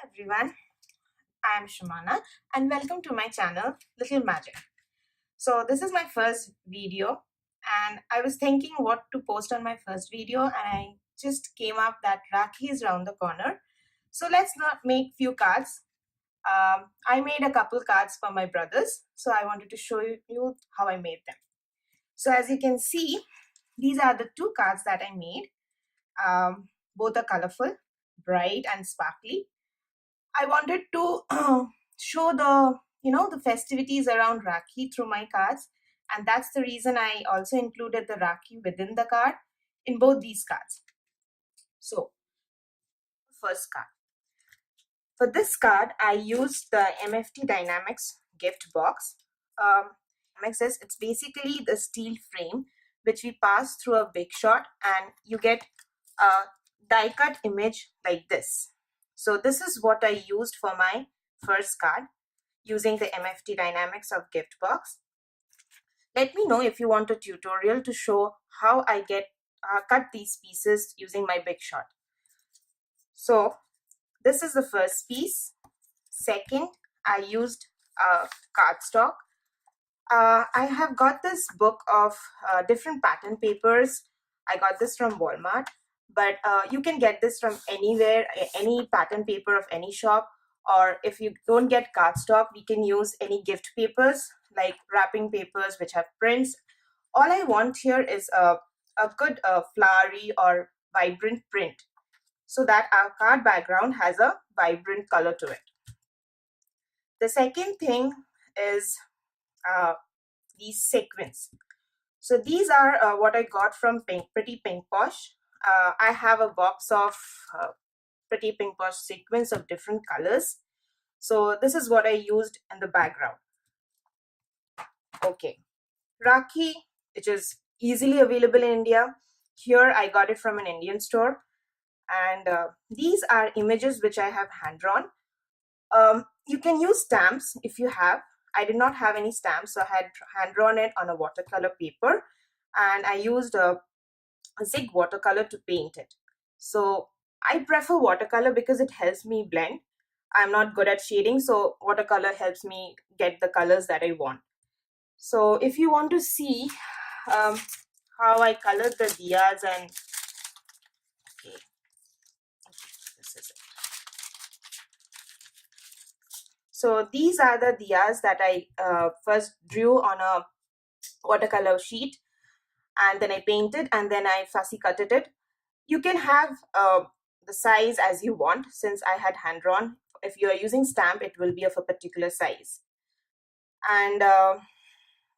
Everyone, I am Shumana and welcome to my channel Little Magic. So this is my first video and I was thinking what to post on my first video and I just came up that Rakhi is around the corner. So let's not make few cards. I made a couple cards for my brothers, so I wanted to show you how I made them. So as you can see, these are the two cards that I made. Both are colorful, bright and sparkly. I wanted to show the festivities around Rakhi through my cards, and that's the reason I also included the Rakhi within the card in both these cards. So, first card. For this card, I used the MFT Die-namics gift box. It's basically the steel frame which we pass through a big shot, and you get a die cut image like this. So this is what I used for my first card using the MFT Die-namics of gift box. Let me know if you want a tutorial to show how I cut these pieces using my big shot. So this is the first piece. Second, I used cardstock. I have got this book of different pattern papers. I got this from Walmart, but you can get this from anywhere, any pattern paper of any shop. Or if you don't get cardstock, we can use any gift papers like wrapping papers which have prints. All I want here is a good flowery or vibrant print so that our card background has a vibrant color to it. The second thing is these sequins. So these are what I got from Pretty Pink Posh. I have a box of Pretty Pink Posh sequins of different colors. So this is what I used in the background. Okay, Rakhi, which is easily available in India. Here I got it from an Indian store. And these are images which I have hand drawn. You can use stamps if you have. I did not have any stamps, so I had hand drawn it on a watercolor paper, and I used a Zig watercolor to paint it. So I prefer watercolor because it helps me blend. I'm not good at shading, so watercolor helps me get the colors that I want. So if you want to see how I colored the diyas and okay, this is it. So these are the diyas that I first drew on a watercolor sheet, and then I painted, and then I fussy cutted it. You can have the size as you want. Since I had hand drawn, if you are using stamp, it will be of a particular size. And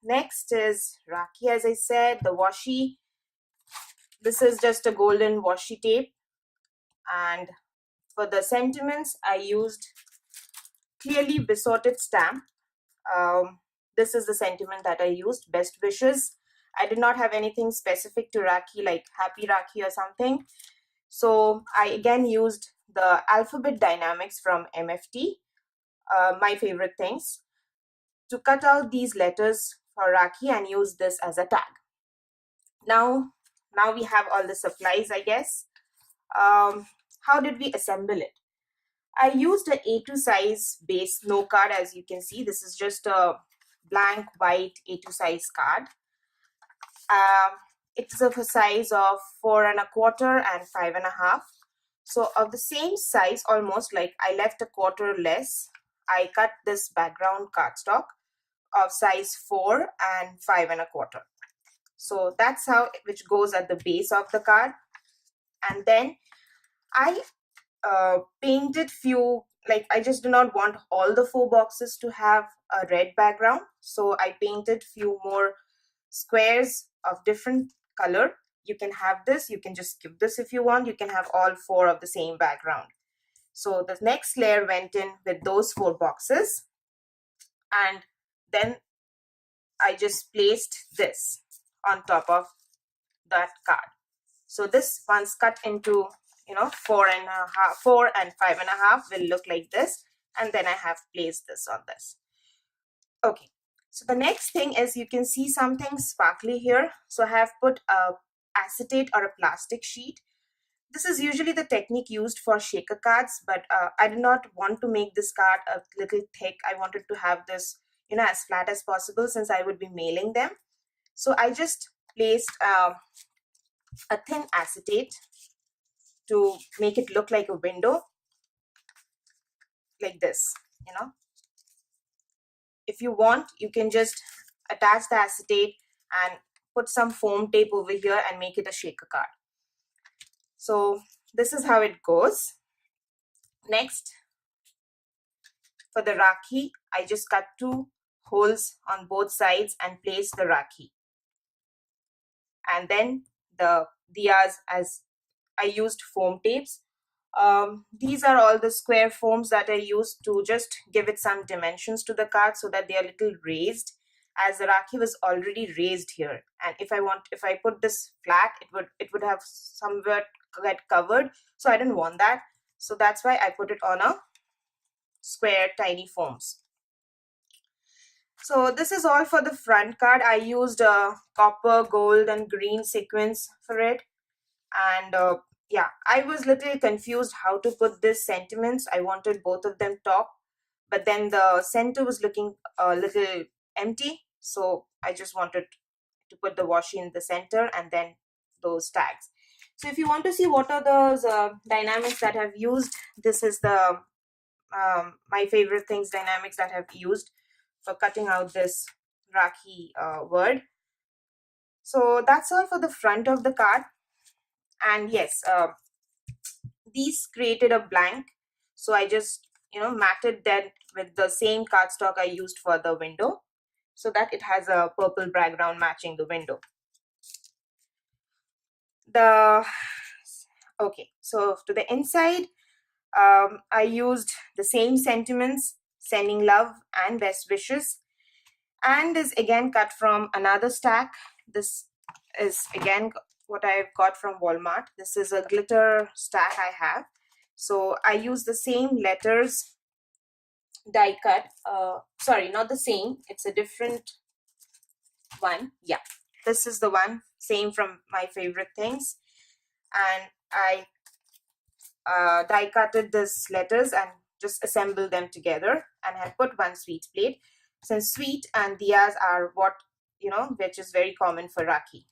next is Rakhi, as I said, the washi. This is just a golden washi tape. And for the sentiments, I used clearly besotted stamp. This is the sentiment that I used, best wishes. I did not have anything specific to Rakhi like happy Rakhi or something. So I again used the alphabet Die-namics from MFT, my favorite things, to cut out these letters for Rakhi and use this as a tag. Now we have all the supplies, I guess. How did we assemble it? I used a A2 size base note card. As you can see, this is just a blank white A2 size card. It's of a size of 4 1/4 and 5 1/2. So of the same size, almost, like I left a quarter less, I cut this background cardstock of size 4 and 5 1/4. So that's how, which goes at the base of the card. And then I painted few, like I just do not want all the 4 boxes to have a red background. So I painted few more squares of different color. You can have this, you can just skip this if you want. You can have all 4 of the same background. So the next layer went in with those 4 boxes, and then I just placed this on top of that card. So this, once cut into 4 and 5 1/2, will look like this, and then I have placed this on this. Okay, so the next thing is, you can see something sparkly here. So I have put a acetate or a plastic sheet. This is usually the technique used for shaker cards, but I did not want to make this card a little thick. I wanted to have this, you know, as flat as possible since I would be mailing them. So I just placed a thin acetate to make it look like a window, like this, you know. If you want, you can just attach the acetate and put some foam tape over here and make it a shaker card. So this is how it goes. Next, for the Rakhi, I just cut 2 holes on both sides and place the Rakhi. And then the diyas, as I used foam tapes. These are all the square foams that I used to just give it some dimensions to the card so that they are a little raised, as the Rakhi was already raised here. And if I put this flat, it would have somewhere get covered. So I didn't want that. So that's why I put it on a square tiny foams. So this is all for the front card. I used copper, gold and green sequins for it. And yeah, I was little confused how to put this sentiments. I wanted both of them top, but then the center was looking a little empty. So I just wanted to put the washi in the center and then those tags. So if you want to see what are those dynamics that I've used, this is the my favorite things dynamics that I've used for cutting out this Rakhi word. So that's all for the front of the card. And yes, these created a blank, so I just, you know, matted that with the same cardstock I used for the window so that it has a purple background matching the window. Okay, so to the inside, I used the same sentiments, sending love and best wishes, and is again cut from another stack. This is again what I've got from Walmart. This is a glitter stack I have. So I use the same letters die cut. Sorry, not the same. It's a different one. Yeah, this is the one, same from my favorite things. And I die cutted these letters and just assembled them together and have put one sweet plate. Since sweet and diyas are what, you know, which is very common for Rakhi.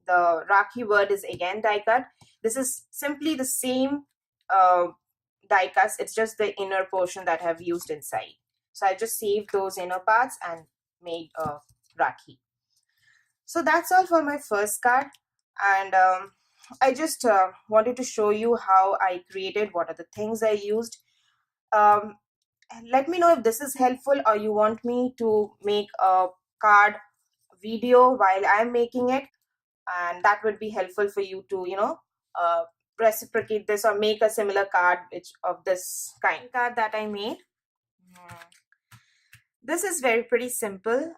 The Rakhi word is again die cut. This is simply the same die cuts. It's just the inner portion that I've used inside. So I just saved those inner parts and made a Rakhi. So that's all for my first card. And I just wanted to show you how I created, what are the things I used. Let me know if this is helpful or you want me to make a card video while I'm making it, and that would be helpful for you to, you know, reciprocate this or make a similar card which of this kind card that I made. This is pretty simple.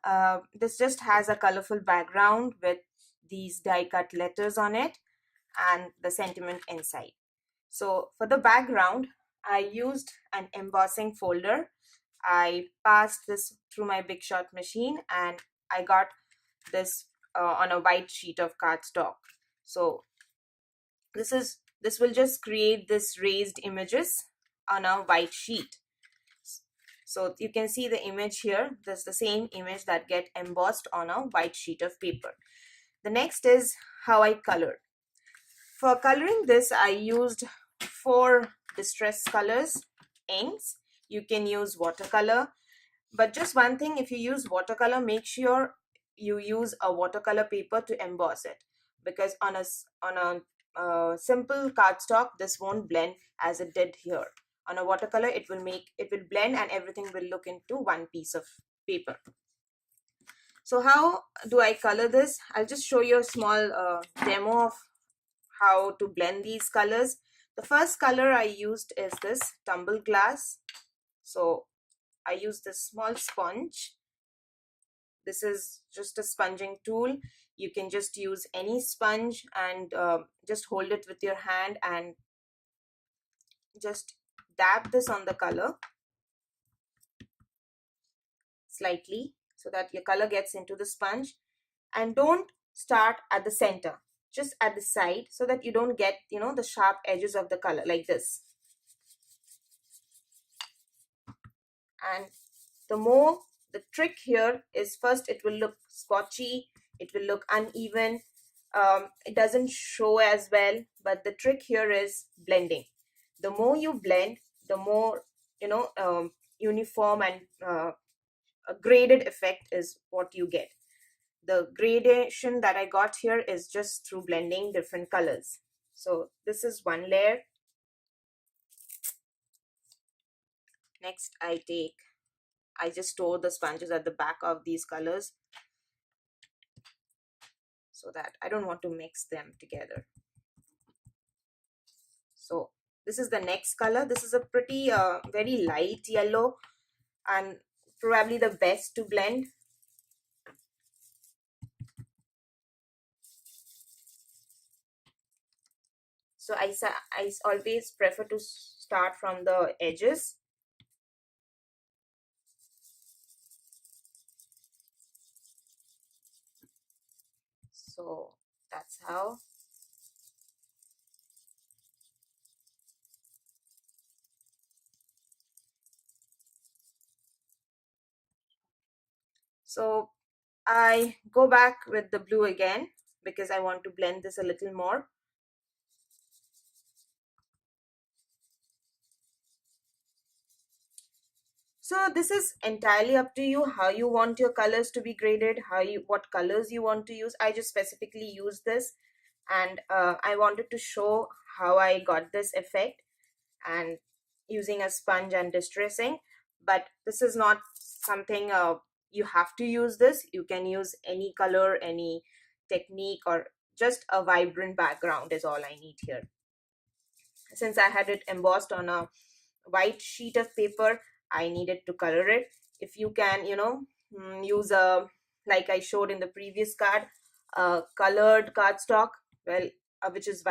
This just has a colorful background with these die cut letters on it and the sentiment inside. So for the background, I used an embossing folder. I passed this through my Big Shot machine and I got this on a white sheet of cardstock. So this will just create this raised images on a white sheet. So you can see the image here. That's the same image that get embossed on a white sheet of paper. The next is how I colored. For coloring this, I used 4 distress colors inks. You can use watercolor, but just one thing, if you use watercolor, make sure you use a watercolor paper to emboss it, because on a simple cardstock this won't blend as it did here. On a watercolor it will blend and everything will look into one piece of paper. So how do I color this? I'll just show you a small demo of how to blend these colors. The first color I used is this tumble glass. So I used this small sponge. This is just a sponging tool. You can just use any sponge and just hold it with your hand and just dab this on the color slightly so that your color gets into the sponge. And don't start at the center. just at the side, so that you don't get, you know, the sharp edges of the color like this. And the trick here is, first it will look spotchy, it will look uneven, it doesn't show as well, but the trick here is blending. The more you blend, the more, you know, uniform and a graded effect is what you get. The gradation that I got here is just through blending different colors. So this is one layer. Next I just store the sponges at the back of these colors, so that I don't want to mix them together. So this is the next color. This is a pretty very light yellow, and probably the best to blend. So I always prefer to start from the edges. So that's how. So I go back with the blue again because I want to blend this a little more. So this is entirely up to you how you want your colors to be graded, what colors you want to use. I just specifically use this, and I wanted to show how I got this effect and using a sponge and distressing. But this is not something you have to use this. You can use any color, any technique, or just a vibrant background is all I need here. Since I had it embossed on a white sheet of paper, I needed to color it. If you can, you know, use a, like I showed in the previous card, colored cardstock, well, which is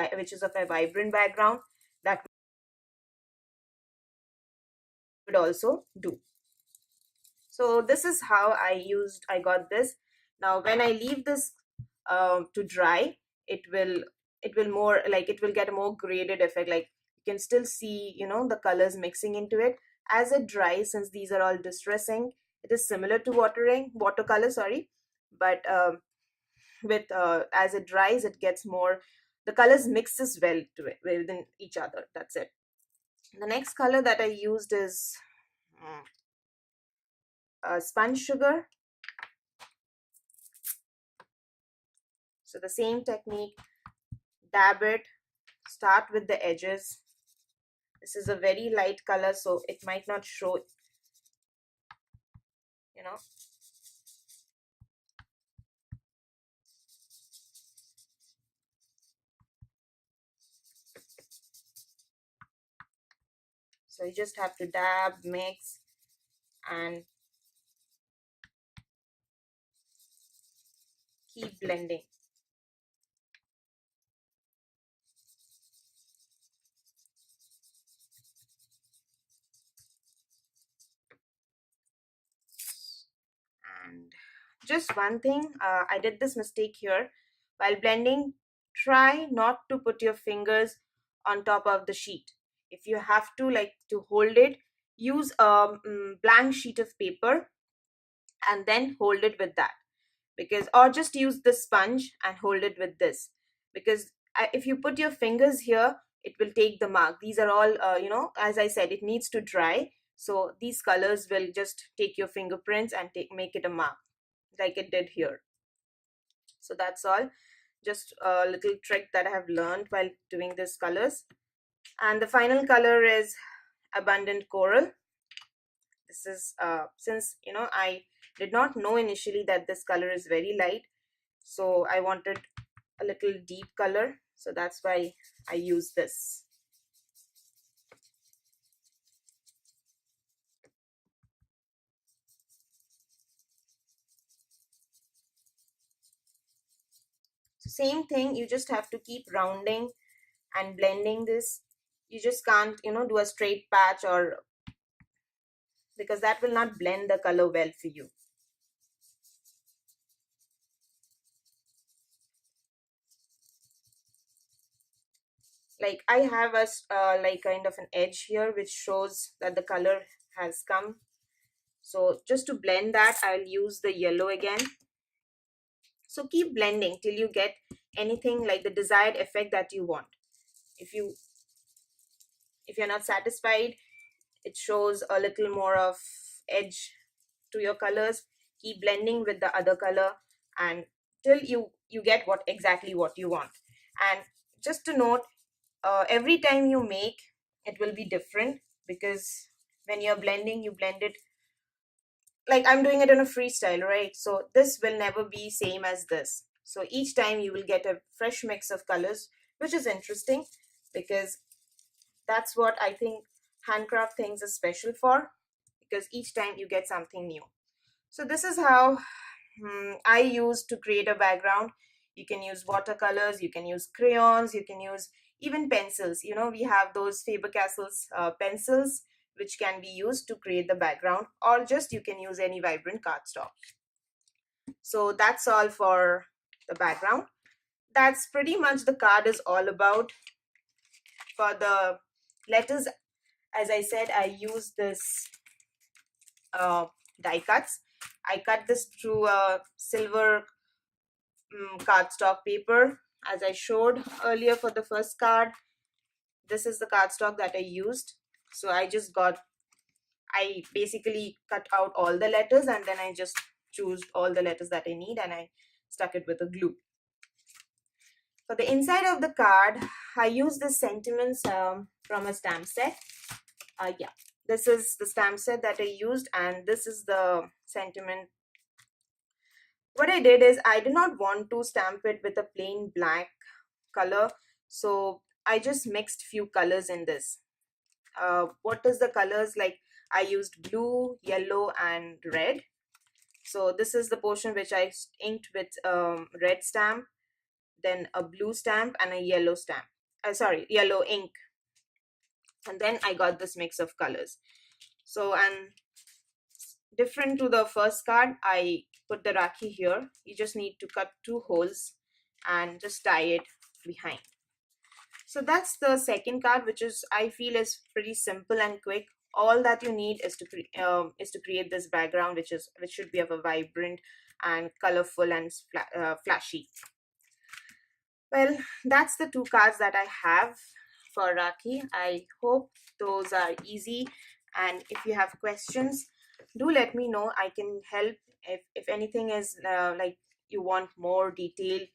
of a vibrant background, that would also do. So this is how I got this. Now when I leave this to dry, it will more like, it will get a more graded effect. Like you can still see, you know, the colors mixing into it as it dries. Since these are all distressing, it is similar to watercolor, sorry, but with as it dries, it gets more, the colors mixes well to it within each other. That's it. The next color that I used is sponge sugar. So the same technique, dab it, start with the edges. This is a very light color, so it might not show, you know. So you just have to dab, mix, and keep blending. And just one thing, I did this mistake here. While blending, try not to put your fingers on top of the sheet. If you have to, like, to hold it, use a blank sheet of paper and then hold it with that. Because, or just use the sponge and hold it with this, because if you put your fingers here, it will take the mark. These are all you know, as I said, it needs to dry, so these colors will just take your fingerprints and make it a mark like it did here. So that's all, just a little trick that I have learned while doing these colors. And the final color is abundant coral. This is since, you know, I did not know initially that this color is very light, so I wanted a little deep color, so that's why I use this. So same thing, you just have to keep rounding and blending this. You just can't, you know, do a straight patch, or because that will not blend the color well for you. like I have a like kind of an edge here which shows that the color has come. So just to blend that, I'll use the yellow again. So keep blending till you get anything like the desired effect that you want. If you're not satisfied, it shows a little more of edge to your colors, keep blending with the other color and till you get exactly what you want. And just to note, every time you make, it will be different, because when you're blending, you blend it like I'm doing it in a freestyle, right? So this will never be same as this. So each time you will get a fresh mix of colors, which is interesting, because that's what I think handcraft things are special for, because each time you get something new. So this is how I use to create a background. You can use watercolors, you can use crayons, you can use even pencils. You know, we have those Faber-Castell's pencils which can be used to create the background, or just you can use any vibrant cardstock. So that's all for the background. That's pretty much the card is all about. For the letters, as I said, I use this die cuts. I cut this through a silver cardstock paper, as I showed earlier for the first card. This is the cardstock that I used. So I basically cut out all the letters, and then I just choose all the letters that I need and I stuck it with a glue. For the inside of the card, I use the sentiments from a stamp set. Yeah, this is the stamp set that I used, and this is the sentiment. What I did is I did not want to stamp it with a plain black color, so I just mixed few colors in this. What is the colors like? I used blue, yellow and red. So this is the portion which I inked with red stamp, then a blue stamp and a yellow stamp. Sorry, yellow ink. And then I got this mix of colors. So, and different to the first card, I put the Rakhi here. You just need to cut 2 holes and just tie it behind. So that's the second card, which is, I feel, is pretty simple and quick. All that you need is to create this background, which should be of a vibrant and colorful and flashy. Well, that's the 2 cards that I have for Rakhi. I hope those are easy, and if you have questions, do let me know. I can help. If anything is like you want more detailed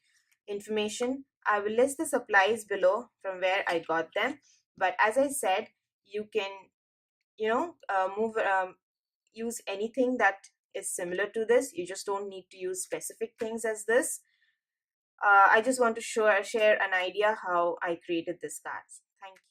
information, I will list the supplies below from where I got them. But as I said, you can, you know, use anything that is similar to this. You just don't need to use specific things as this. I just want to share an idea how I created this cards. Thank you.